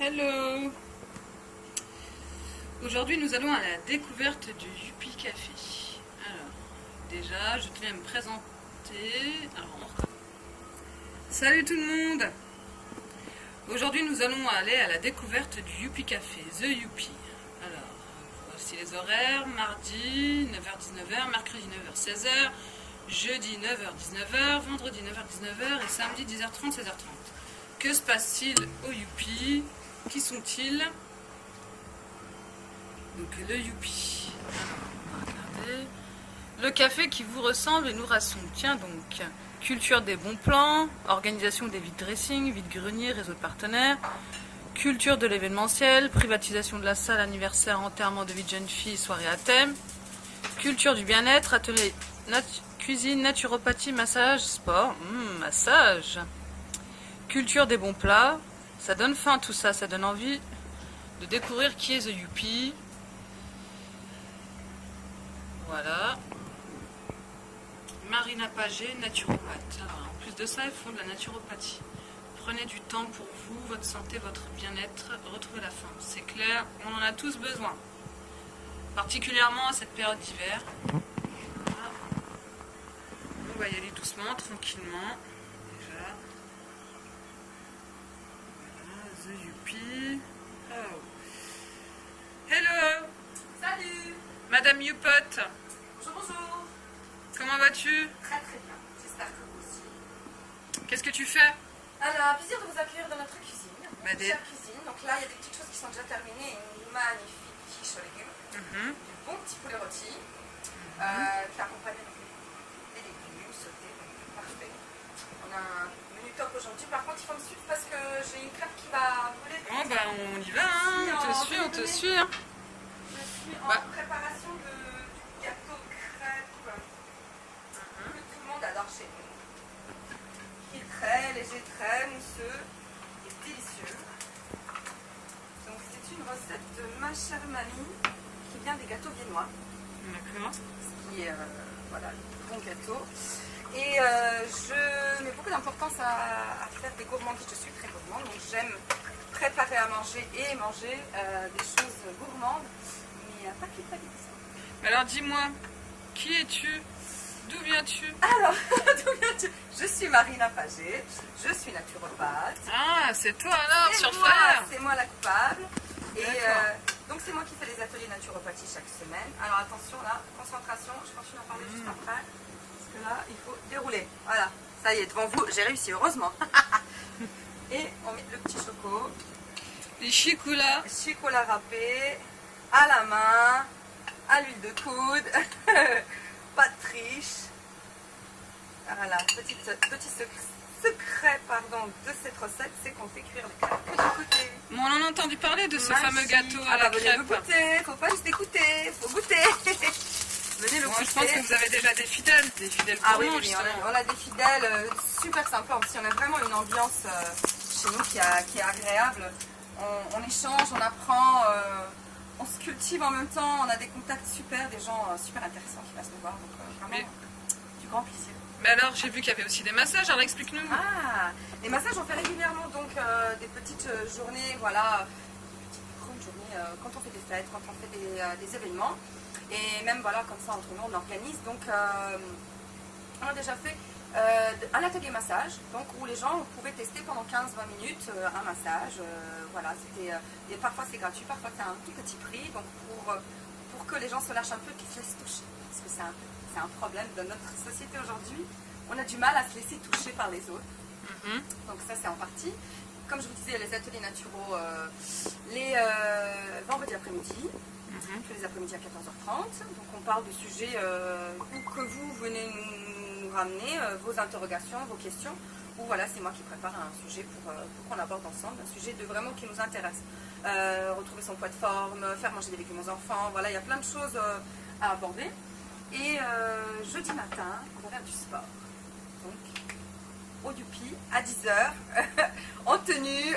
Hello. Aujourd'hui nous allons à la découverte du Youpi Café. Alors, déjà je tenais à me présenter. Salut tout le monde. Aujourd'hui nous allons aller à la découverte du Youpi Café, The Youpi. Alors, voici les horaires. Mardi 9h-19h, mercredi 9h-16h, jeudi 9h-19h, vendredi 9h-19h et samedi 10h30, 16h30. Que se passe-t-il au Youpi? Qui sont-ils? Donc le Youpi. On va regarder. Le café qui vous ressemble et nous rassemble. Tiens donc. Culture des bons plans, organisation des vide dressing, vide grenier, réseau de partenaires, culture de l'événementiel, privatisation de la salle, anniversaire, enterrement de vie de jeune fille, soirée à thème, culture du bien-être, atelier cuisine, naturopathie, massage, sport, massage, culture des bons plats. Ça donne faim tout ça, ça donne envie de découvrir qui est The Youpi. Voilà. Marina Pagé, naturopathe. Alors, en plus de ça, ils font de la naturopathie. Prenez du temps pour vous, votre santé, votre bien-être, retrouvez la faim. C'est clair, on en a tous besoin. Particulièrement à cette période d'hiver. Voilà. On va y aller doucement, tranquillement. Déjà. Voilà, The Youpi. Oh. Hello. Salut. Madame Youpot. Bonjour. Comment vas-tu? Très bien, j'espère que vous aussi. Qu'est-ce que tu fais? Alors, un plaisir de vous accueillir dans notre cuisine. Bah, Chère cuisine. Donc là, il y a des petites choses qui sont déjà terminées. Une magnifique quiche aux légumes. Du bon petit poulet rôti. Qui accompagne des légumes sautés. Donc, parfait. On a un menu top aujourd'hui. Par contre, il faut me suivre parce que j'ai une crêpe qui va voler. Oh bah on y va, hein. On te suit. Hein. Je suis en préparation du gâteau crêpe que tout le monde adore chez nous. Qui est très léger, très mousseux et délicieux. Donc c'est une recette de ma chère mamie qui vient des gâteaux viennois. D'accord. Ce qui est voilà, bon gâteau. Et je mets beaucoup d'importance à faire des gourmandises. Je suis très gourmande, donc j'aime préparer à manger et manger des choses gourmandes. Mais pas plus pas ça. Alors dis-moi, qui es-tu? D'où viens-tu? Alors, d'où viens-tu? Je suis Marina Pagé, je suis naturopathe. Ah, c'est toi alors, sur le moi, fer. c'est moi la coupable. Et donc c'est moi qui fais les ateliers naturopathie chaque semaine. Alors attention là, concentration, je continue à parler juste après. Parce que là, il faut dérouler. Voilà, ça y est, devant vous, j'ai réussi, heureusement. Et on met le petit choco. Les chicoula. Chocolat râpé, à la main, à l'huile de coude. Pas de triche. Voilà, petit secret de cette recette, c'est qu'on fait cuire les crêpes. Que d'écouter. Bon, on en a entendu parler de ce fameux gâteau à la venez crêpe. le goûter, faut pas juste écouter, faut goûter. Venez le Moi, goûter. je pense que vous avez déjà des fidèles Ah oui, gourmands, oui, justement. on a des fidèles super sympas aussi. On a vraiment une ambiance chez nous qui est agréable. On échange, on apprend, on se cultive en même temps. On a des contacts super, des gens super intéressants qui passent nous voir. Donc vraiment, du grand plaisir. Mais alors, j'ai vu qu'il y avait aussi des massages, alors explique-nous. Ah, les massages, on fait régulièrement donc des petites journées, voilà, des petites grandes journées quand on fait des fêtes, quand on fait des événements. Et même voilà, comme ça, entre nous, on organise. Donc, on a déjà fait un atelier massage, donc où les gens pouvaient tester pendant 15-20 minutes un massage. Voilà, c'était, et parfois c'est gratuit, parfois c'est un tout petit prix, donc pour que les gens se lâchent un peu, qu'ils se laissent toucher. Parce que c'est un problème de notre société aujourd'hui. On a du mal à se laisser toucher par les autres. Donc ça, c'est en partie. Comme je vous disais, les ateliers naturaux les vendredis après-midi, tous les après-midi à 14h30. Donc on parle de sujets où que vous venez nous ramener vos interrogations, vos questions. Ou voilà, c'est moi qui prépare un sujet pour qu'on aborde ensemble, un sujet vraiment qui nous intéresse. Retrouver son poids de forme, faire manger des légumes aux enfants, voilà, il y a plein de choses à aborder. Et jeudi matin, on va faire du sport. Donc, au Youpi, à 10h, en tenue,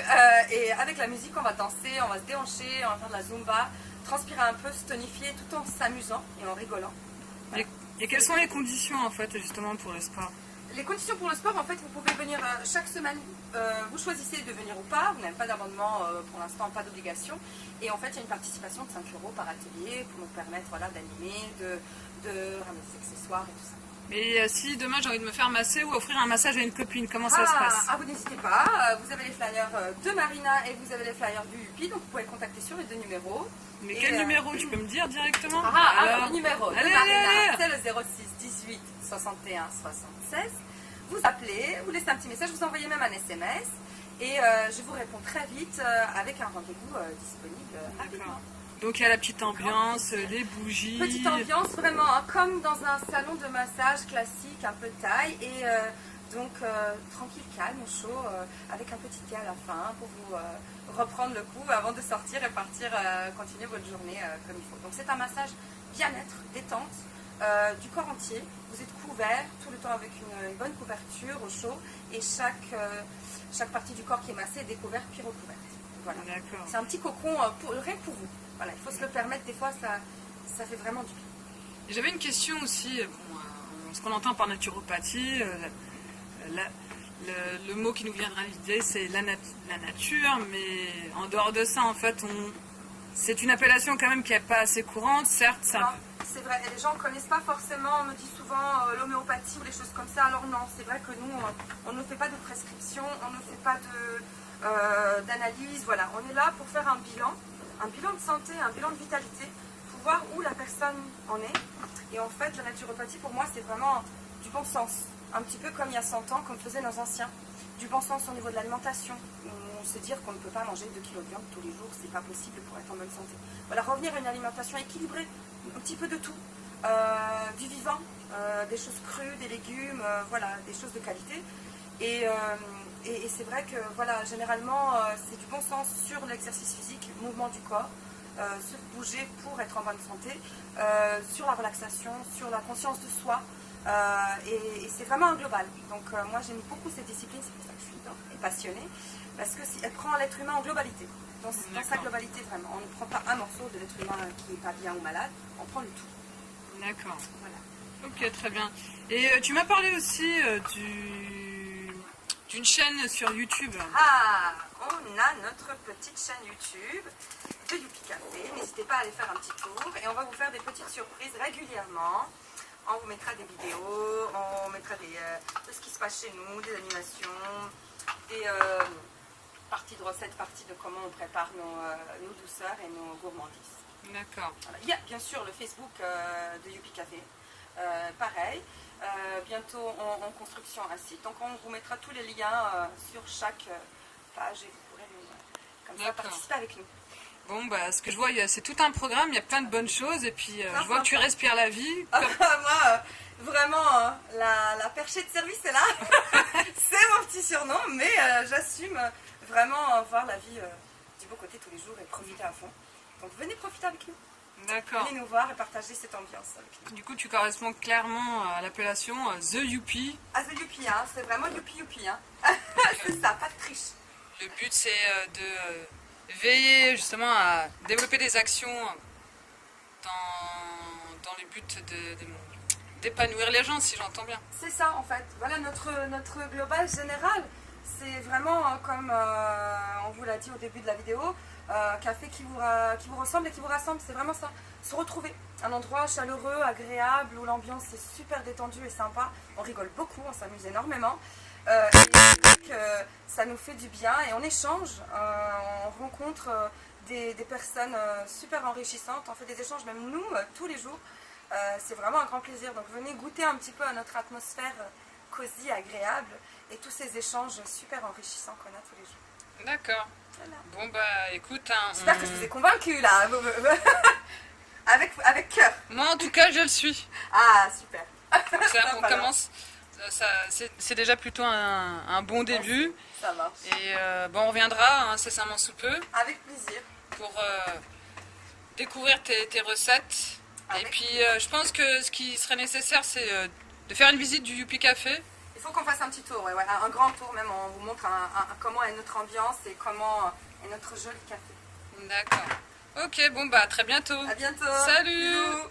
et avec la musique, on va danser, on va se déhancher, on va faire de la zumba, transpirer un peu, se tonifier, tout en s'amusant et en rigolant. Voilà. Et quelles sont les conditions, en fait, justement, pour le sport? Les conditions pour le sport, en fait, vous pouvez venir chaque semaine vous choisissez de venir ou pas, vous n'avez pas d'abonnement pour l'instant, pas d'obligation. Et en fait, il y a une participation de 5 € par atelier pour nous permettre voilà, d'animer, de ramener des accessoires et tout ça. Mais si demain j'ai envie de me faire masser ou offrir un massage à une copine, comment ça se passe? Vous n'hésitez pas, vous avez les flyers de Marina et vous avez les flyers du UPI, donc vous pouvez contacter sur les 2 numéros. Mais quel numéro? Tu peux me dire directement? Le numéro de allez, Marina, c'est le 06 18 61 76. Vous appelez, vous laissez un petit message, vous envoyez même un SMS et je vous réponds très vite avec un rendez-vous disponible rapidement. Donc il y a la petite ambiance, les bougies. Petite ambiance vraiment hein, comme dans un salon de massage classique, un peu taille et donc tranquille, calme, chaud, avec un petit thé à la fin pour vous reprendre le coup avant de sortir et partir continuer votre journée comme il faut. Donc c'est un massage bien-être, détente, du corps entier. Vous êtes couvert tout le temps avec une bonne couverture au chaud et chaque partie du corps qui est massée est découverte puis recouverte. Voilà. C'est un petit cocon rien que pour vous. Voilà, il faut se le permettre, des fois ça fait vraiment du bien. J'avais une question aussi, ce qu'on entend par naturopathie, le mot qui nous viendra à l'idée c'est la nature, mais en dehors de ça en fait c'est une appellation quand même qui n'est pas assez courante, certes. C'est vrai, et les gens ne connaissent pas forcément, on me dit souvent l'homéopathie ou les choses comme ça, alors non, c'est vrai que nous on ne fait pas de prescription, on ne fait pas d'analyse, voilà, on est là pour faire un bilan de santé, un bilan de vitalité, pour voir où la personne en est. Et en fait, la naturopathie, pour moi, c'est vraiment du bon sens. Un petit peu comme il y a 100 ans, comme faisaient nos anciens. Du bon sens au niveau de l'alimentation. On se dire qu'on ne peut pas manger 2 kg de viande tous les jours, c'est pas possible pour être en bonne santé. Voilà, revenir à une alimentation équilibrée, un petit peu de tout. Du vivant, des choses crues, des légumes, voilà, des choses de qualité. Et c'est vrai que voilà, généralement c'est du bon sens sur l'exercice physique, mouvement du corps, sur bouger pour être en bonne santé, sur la relaxation, sur la conscience de soi, et c'est vraiment un global. Donc moi j'aime beaucoup cette discipline, c'est pour ça que je suis dedans et passionnée, parce qu'elle prend l'être humain en globalité, dans sa globalité vraiment. On ne prend pas un morceau de l'être humain qui n'est pas bien ou malade, on prend le tout. D'accord. Voilà. Ok, très bien. Et tu m'as parlé aussi d'une chaîne sur YouTube. On a notre petite chaîne YouTube de Youpi Café. N'hésitez pas à aller faire un petit tour et on va vous faire des petites surprises régulièrement. On vous mettra des vidéos, on mettra de ce qui se passe chez nous, des animations, des parties de recettes, parties de comment on prépare nos douceurs et nos gourmandises. D'accord. Voilà. Il y a bien sûr le Facebook de Youpi Café, pareil. Bientôt en construction un site, donc on vous mettra tous les liens sur chaque page et vous pourrez comme ça participer avec nous. Bon, bah, ce que je vois, c'est tout un programme, il y a plein de bonnes choses et puis je vois que tu respires la vie. Moi, vraiment, la perchée de service est là, c'est mon petit surnom, mais j'assume vraiment voir la vie du beau côté tous les jours et profiter à fond. Donc venez profiter avec nous. D'accord. Venez nous voir et partager cette ambiance avec nous. Du coup, tu corresponds clairement à l'appellation The Youpi. The Youpi, hein, c'est vraiment Youpi, hein. C'est ça, pas de triche. Le but, c'est de veiller justement à développer des actions dans le but d'épanouir les gens, si j'entends bien. C'est ça, en fait. Voilà notre global général. C'est vraiment comme on vous l'a dit au début de la vidéo, café qui vous ressemble et qui vous rassemble, c'est vraiment ça. Se retrouver, un endroit chaleureux, agréable, où l'ambiance est super détendue et sympa. On rigole beaucoup, on s'amuse énormément. Et ça nous fait du bien et on échange, on rencontre des personnes super enrichissantes, on fait des échanges même nous tous les jours. C'est vraiment un grand plaisir, donc venez goûter un petit peu à notre atmosphère cosy, agréable et tous ces échanges super enrichissants qu'on a tous les jours. D'accord. Voilà. Bon bah écoute, j'espère que je vous ai convaincu là, avec cœur. Moi en tout cas je le suis. Super. On commence, c'est déjà plutôt un bon début. Ça marche. Et bon, on reviendra incessamment sous peu. Avec plaisir. Pour découvrir tes recettes. Et puis je pense que ce qui serait nécessaire c'est de faire une visite du Youpi Café. Il faut qu'on fasse un petit tour, ouais, un grand tour même, on vous montre comment est notre ambiance et comment est notre joli café. D'accord. Ok, bon bah à très bientôt. À bientôt. Salut. Bisous.